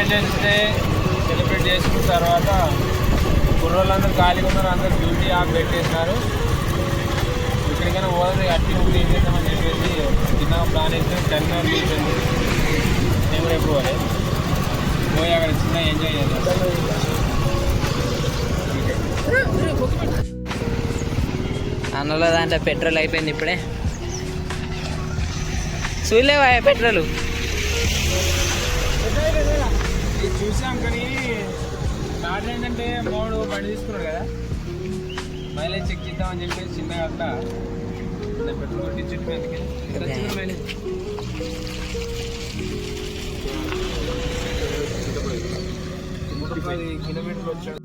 Independence day celebrate చేసుకున్న తర్వాత కుర్రోళ్ళందరూ ఖాళీగా ఉన్నారు, అందరూ డ్యూటీ ఆఫ్ పెట్టేసినారు. ఇక్కడికైనా పోదు అట్టి ఊరు ఏం చేద్దామని చెప్పేసి చిన్నగా ప్లాన్ వేసి టెర్మినల్ తీసుకెళ్ళి నేను కూడా ఎప్పుడు పోయి అక్కడ చిన్న ఎంజాయ్ చేద్దాం. అన్నలో దాంట్లో పెట్రోల్ అయిపోయింది ఇప్పుడే. చూడలేవా పెట్రోల్? ఇది చూసాం కానీ కారణం ఏంటంటే మూడు బండి తీసుకున్నాడు కదా, మైలేజ్ చెక్ చేద్దామని చెప్పేసి చిన్నగా అట్లా పెట్రోల్ కొట్టించుట్టు మైలేజ్ 110 కిలోమీటర్లు వచ్చాడు.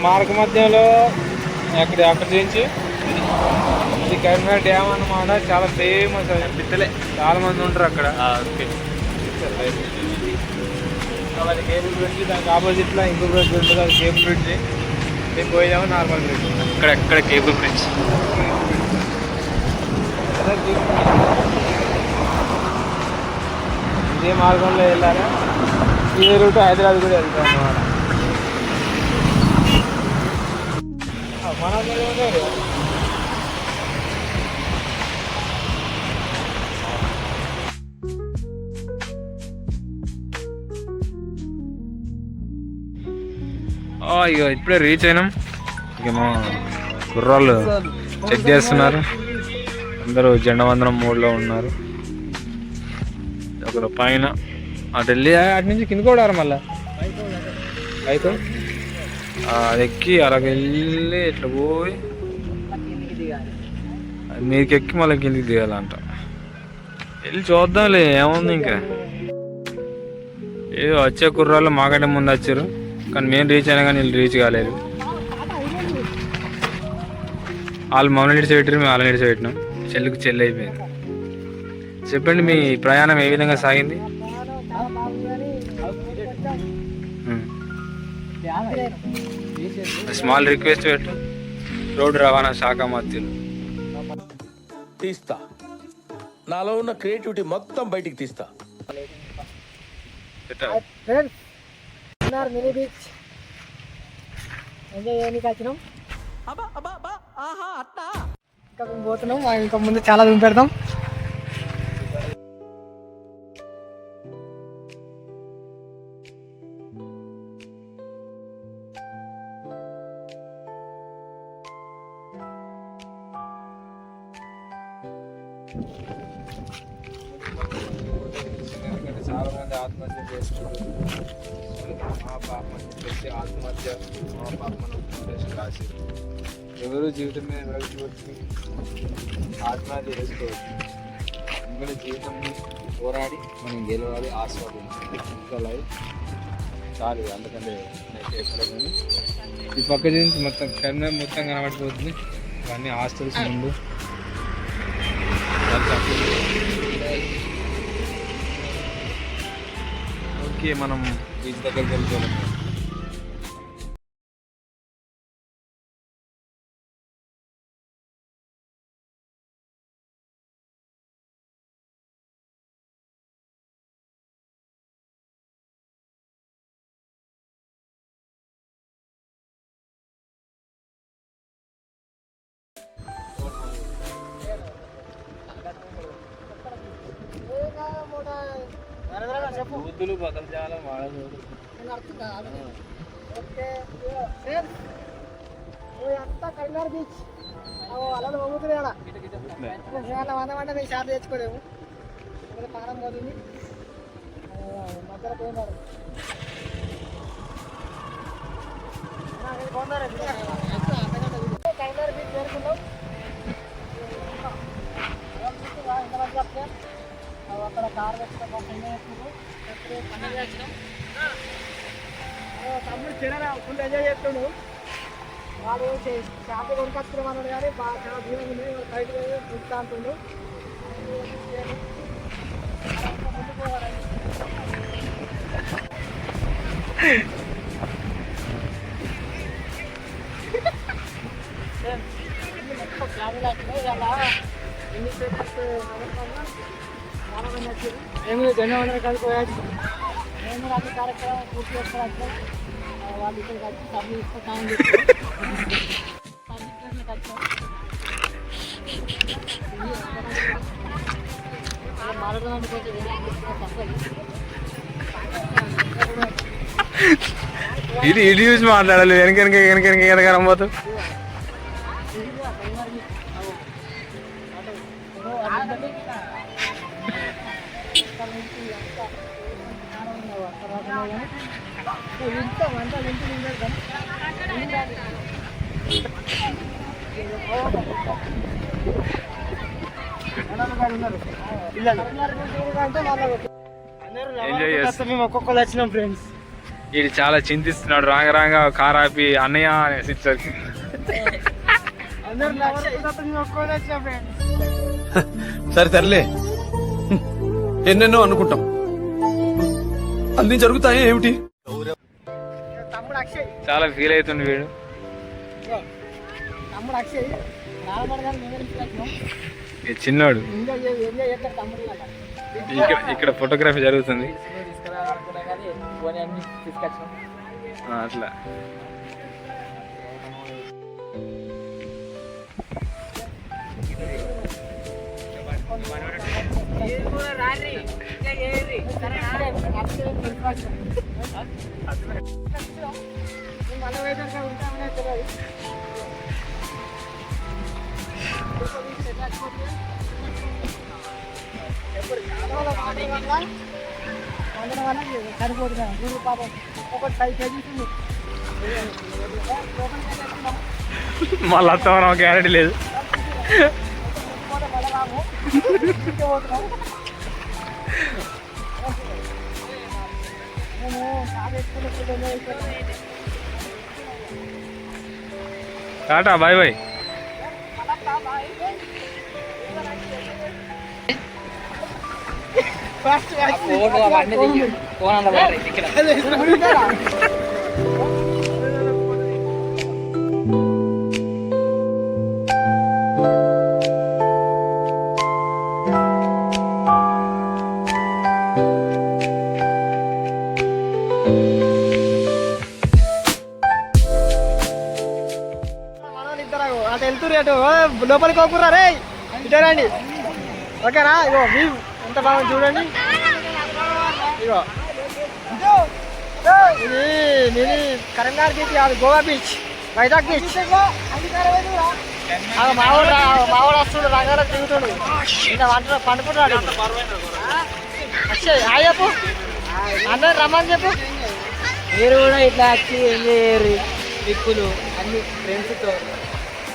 మార్గ మధ్యంలో అక్కడ నుంచి ఇది కరీంనగర్ డ్యామ్ అన్నమాట. చాలా ఫేమస్ పిత్తలే, చాలా మంది ఉంటారు అక్కడ. అది కేబుల్ బ్రిడ్జ్, దానికి ఆపోజిట్లో ఇంకో బ్రిడ్జ్ ఉంటుంది, అది కేబుల్ బ్రిడ్జ్. మేము పోయేదాము నార్మల్ బ్రిడ్జ్. ఎక్కడ కేబుల్ బ్రిడ్జ్. ఇదే మార్గంలో వెళ్ళారా, ఇదే రూట్ హైదరాబాద్ కూడా వెళ్తాం అన్నమాట. మన ఇక ఇప్పుడే రీచ్ అయినాం. ఇక మా కుర్రాళ్ళు చెక్ చేస్తున్నారు, అందరూ జెండా వందనం మోడ్లో ఉన్నారు. అక్కడ పైన అటు వెళ్ళి అటు నుంచి కింద కూడా మళ్ళీ అయితే అది ఎక్కి అలాగ వెళ్ళి ఇట్లా పోయి మీకు ఎక్కి మళ్ళీ కిందికి దిగాలంట. వెళ్ళి చూద్దాంలే ఏముంది. ఇంకా ఏదో వచ్చే కుర్రాళ్ళు మాకంటే ముందు వచ్చారు, కానీ మేము రీచ్ అయినా కానీ వీళ్ళు రీచ్ కాలేదు. వాళ్ళు మమ్మల్ని నిడిచిపెట్టారు, మేము వాళ్ళని నిడిచిపెట్టినాం. చెల్లికి చెల్లి అయిపోయింది. చెప్పండి, మీ ప్రయాణం ఏ విధంగా సాగింది? స్మాల్ రిక్వెస్ట్ పెట్టు, రోడ్డు రవాణా శాఖ మంత్రులు తీస్తా, నాలో ఉన్న క్రియేటివిటీ మొత్తం బయటికి తీస్తా. మినీ బీచ్ ఎంజాయ్ చేయడానికి వచ్చినాం. ఇంకా మేము పోతున్నాం, ఇంకా ముందు చాలా దూరం పెడతాం. చాలా మంది ఆత్మహత్య చేసుకుంటారు. మా పాప అని చెప్పేసి ఆత్మహత్య మా పాపను చెప్పేసి రాసి ఎవరు జీవితం మీద విరక్తి వచ్చి ఆత్మహత్య చేసుకోవచ్చు. ఎందుకంటే జీవితంని పోరాడి మనం గెలవాలి, ఆస్వాదించాలి. ఇంకా లైఫ్ చాలు, అందుకంటే ఎక్కడ కానీ ఈ పక్క నుంచి మొత్తం కరీంనగర్ మొత్తం కనబడిపోతుంది. ఇవన్నీ హాస్టల్స్ ముందు. ఓకే, మనం బీచ్ దగ్గరికి వెళ్ళిపోవాలి. బూతులు బదలు చాలా వాడదు. అంతా కరీంనగర్ బీచ్ అలా వంగుతున్నాయి. అలా 100 మంది మేము షాప్ తెచ్చుకోలేము. పానం పోతుంది, మధ్యలో పోయినారు. కరీంనగర్ బీచ్ చేరుకున్నాం. ఎంతమంది చెప్తే అక్కడ కార్ తెచ్చినాం, పండుగ వచ్చినాం. తమ్ముడు చిన్న ఫుల్ ఎంజాయ్ చేస్తుండు. వాడు షాప్ కొనుకొచ్చుకున్నాం అన్నాడు కానీ బాగా చాలా దూరం ఉంది. బయట చూస్తా అంటుండు. ఎన్ని పేపర్స్ నమ్మకంగా చాలా మంది వచ్చారు. మేము ధన్యవాదాలు కలిపోయాச்சு. మేము కూడా అన్ని కార్యక్రమం పూర్తి చేసుకోవచ్చు. వాళ్ళు ఇక్కడికి వచ్చి సబ్మిట్ ఇస్తామని చెప్పి సబ్మిట్ వచ్చాం. మాట్లాడడానికి ఇది చూసి మాట్లాడాలి. వెనక రమ్మతో ఎంజాయ్ చేస్తాం. మేము ఒక్కొక్కరు వచ్చినాం ఫ్రెండ్స్. ఇది చాలా చింతిస్తున్నాడు. రాంగ కార్ ఆపి అన్నయ్య అనేసి ఇచ్చేసరికి అందరూ మేము ఒక్కొక్కరు వచ్చినాం ఫ్రెండ్స్. సరే తరలే, ఎన్నెన్నో అనుకుంటాం, అన్ని జరుగుతాయి ఏమిటి? తమ్ముడు అక్షయ్, చాలా ఫీల్ అవుతుంది వీడు. తమ్ముడు అక్షయ్ నాలుగు గారు మేము వచ్చినాం. ఈ చిన్నోడు ఎంజాయ్ చేస్తారు తమ్ముడు. ఇక్కడ ఫోటోగ్రఫీ జరుగుతుంది. తీసుకురావాలనుకున్నా కానీ పోనీ అన్ని తీసుకొచ్చాం. అట్లా సరిపోతున్నాను గురు పాపం ఒకటి 5 కేజీస్ ఉంది. మళ్ళీ వస్తామని ఒక గ్యారెంటీ లేదు. Tata bye bye. అటు వెళ్తురు అటు లోపలికి పోకుర్రా రే, ఇటే రండి. ఓకేనా? ఇగో వ్యూ ఎంత బాగుంది చూడండి. ఇగో ఇది మినీ కరీంనగర్ బీచ్ కాదు, గోవా బీచ్, వైజాగ్ బీచ్. మావాడు వస్తుడు రంగాలకు తిరుగుతుడు. ఇంకా వంట పండుకుంటున్నాడు. అక్షయ్ హాయ్ చెప్పు, అందరు రమ్మని చెప్పు. మీరు కూడా ఇట్లా వచ్చి ఎంజాయ్ చేయరు. ట్రిప్పులు అన్ని ఫ్రెండ్స్తో,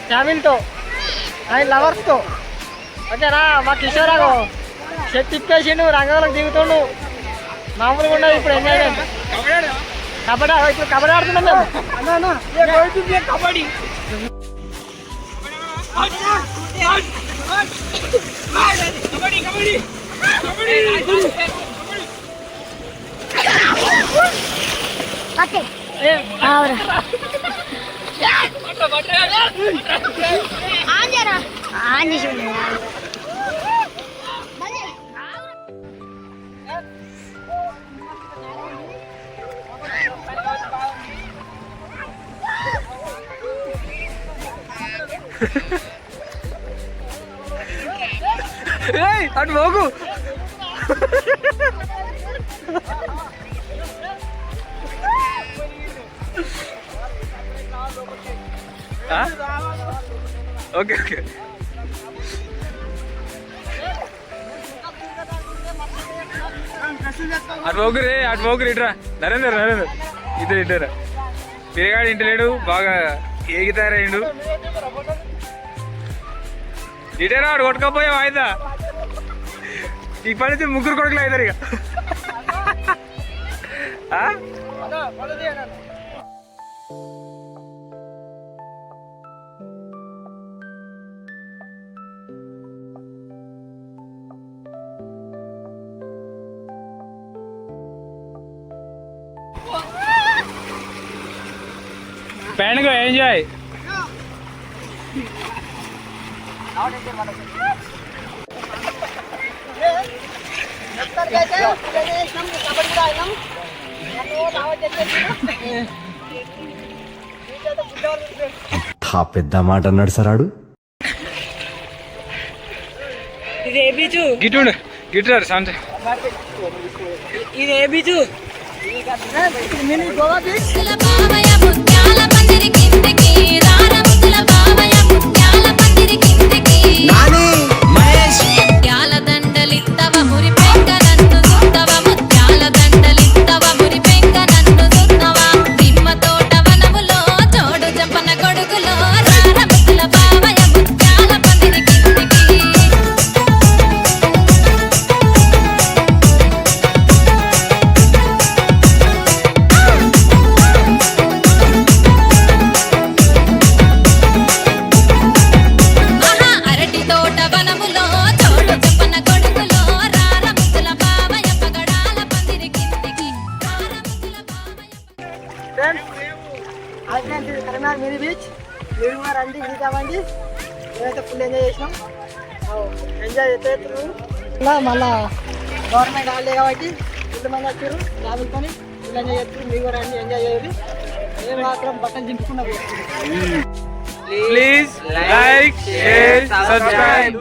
ఫ్యామిలీతో, ఆయన లవర్స్తో. ఓకేనా? మా కిషోరాగో షెట్ తిప్పేసిండు, రంగాలకు దిగుతుండు. మామూలుగా ఉండదు ఇప్పుడు ఎంజాయ్మెంట్. కబడ్డీ ఇప్పుడు కబడ్డీ ఆడుతున్నాం మేము. కబడ్డీ అటు పోకు. Okay okay. అటు పోకురే, అటు పోకురు. ఇట్రా నరేందర్, ఇద్దరా పిరగాడు ఇంటి లేడు, బాగా ఏగితారాయిండు. ఇటేరా వాడు కొట్టుకపోయా వాయిదా. ఇప్పటి నుంచి ముగ్గురు కొడుకులు అవుతారు ఇక. ఎంజాయ్. మొత్తానికైతే పుల్లెంజాయ్ చేసినాం, కబడ్డీ కూడా ఆడినాం. నన్ను దావత్ చేసేసిండు. మీకైతే బుడ్డవాళ్ళు ఉంటారు. పెద్ద మాట అన్నాడు సరాడు. ఇది ఏ బీచు? గిట్టుండు గిట్టారు శాంతి. ఇది ఏ బీచు? Mini Goa beach. ముద్దుల బావయ్య ముత్యాల పందిరి కిందకి రార ముద్దుల బావయ్య ముత్యాల పందిరి కిందకి ముత్యాల దండలిత్తవ మురి పెంక నన్ను సుత్తవ ముత్యాల దండలిత్తవ మురి పెంక నన్ను సుత్తవ నిమ్మ తోట వనములో చోడు జంపన గొడుగులో రార ముద్దుల బావయ్య ముత్యాల పందిరి కిందకి అరటి తోట వనములో చోడు చెప్పన గొడుగులో రార ముద్దుల బావయ్య పగడాల పందిరి కిందికి రార ముద్దుల బావయ్య ఫ్రెండ్స్ ఇది కరీంనగర్ మినీ బీచ్. మీరు కూడా రండి, దిగుతామండి. మేమైతే ఫుల్ ఎంజాయ్ చేసినాం. ఎంజాయ్ చేస్తున్నాం. మళ్ళా గవర్నమెంట్ హాలిడే కాబట్టి ఫుల్ మంది వచ్చారు ఫ్యామిలీతోని. ఫుల్ ఎంజాయ్ చేస్తారు. మీరు కూడా రండి, ఎంజాయ్ చేయాలి. మేము మాత్రం బట్టలు దింపుకున్నాం. Please like share subscribe.